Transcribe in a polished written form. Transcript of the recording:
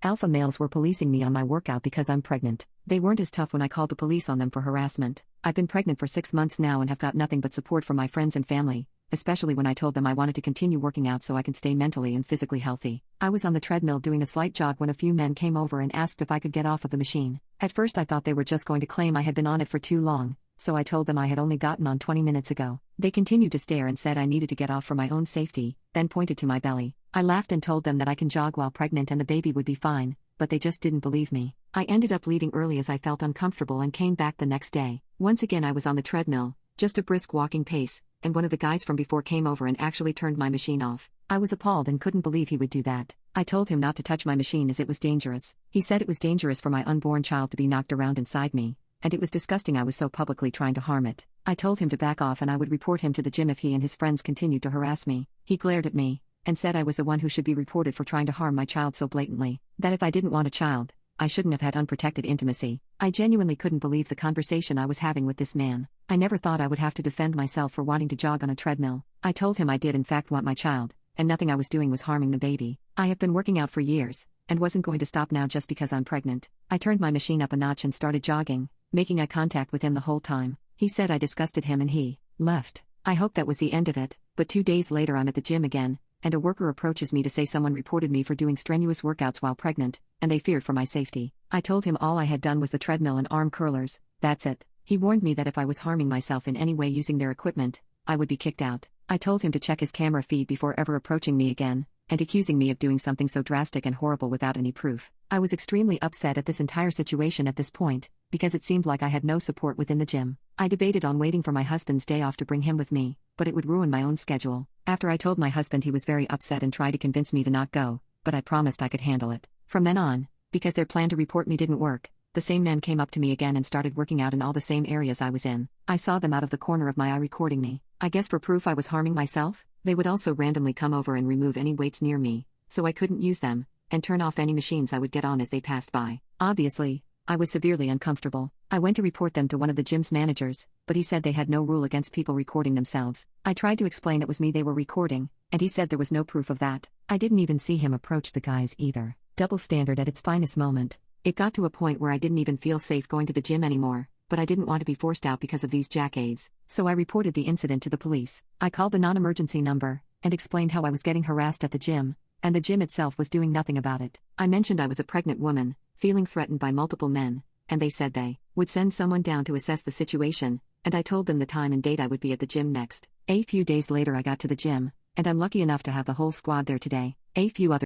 Alpha males were policing me on my workout because I'm pregnant. They weren't as tough when I called the police on them for harassment. I've been pregnant for 6 months now and have got nothing but support from my friends and family, especially when I told them I wanted to continue working out so I can stay mentally and physically healthy. I was on the treadmill doing a slight jog when a few men came over and asked if I could get off of the machine. At first I thought they were just going to claim I had been on it for too long, so I told them I had only gotten on 20 minutes ago. They continued to stare and said I needed to get off for my own safety, then pointed to my belly. I laughed and told them that I can jog while pregnant and the baby would be fine, but they just didn't believe me. I ended up leaving early as I felt uncomfortable and came back the next day. Once again I was on the treadmill, just a brisk walking pace, and one of the guys from before came over and actually turned my machine off. I was appalled and couldn't believe he would do that. I told him not to touch my machine as it was dangerous. He said it was dangerous for my unborn child to be knocked around inside me, and it was disgusting I was so publicly trying to harm it. I told him to back off and I would report him to the gym if he and his friends continued to harass me. He glared at me and said I was the one who should be reported for trying to harm my child so blatantly, that if I didn't want a child, I shouldn't have had unprotected intimacy. I genuinely couldn't believe the conversation I was having with this man. I never thought I would have to defend myself for wanting to jog on a treadmill. I told him I did in fact want my child, and nothing I was doing was harming the baby. I have been working out for years, and wasn't going to stop now just because I'm pregnant. I turned my machine up a notch and started jogging, making eye contact with him the whole time. He said I disgusted him and he left. I hoped that was the end of it, but 2 days later I'm at the gym again, and a worker approaches me to say someone reported me for doing strenuous workouts while pregnant, and they feared for my safety. I told him all I had done was the treadmill and arm curlers, that's it. He warned me that if I was harming myself in any way using their equipment, I would be kicked out. I told him to check his camera feed before ever approaching me again, and accusing me of doing something so drastic and horrible without any proof. I was extremely upset at this entire situation at this point, because it seemed like I had no support within the gym. I debated on waiting for my husband's day off to bring him with me, but it would ruin my own schedule. After I told my husband, he was very upset and tried to convince me to not go, but I promised I could handle it. From then on, because their plan to report me didn't work, the same men came up to me again and started working out in all the same areas I was in. I saw them out of the corner of my eye recording me. I guess for proof I was harming myself. They would also randomly come over and remove any weights near me, so I couldn't use them, and turn off any machines I would get on as they passed by. Obviously, I was severely uncomfortable. I went to report them to one of the gym's managers, but he said they had no rule against people recording themselves. I tried to explain it was me they were recording, and he said there was no proof of that. I didn't even see him approach the guys either. Double standard at its finest moment. It got to a point where I didn't even feel safe going to the gym anymore, but I didn't want to be forced out because of these jackades, so I reported the incident to the police. I called the non-emergency number, and explained how I was getting harassed at the gym, and the gym itself was doing nothing about it. I mentioned I was a pregnant woman, feeling threatened by multiple men, and they said they would send someone down to assess the situation, and I told them the time and date I would be at the gym next. A few days later I got to the gym, and I'm lucky enough to have the whole squad there today. A few other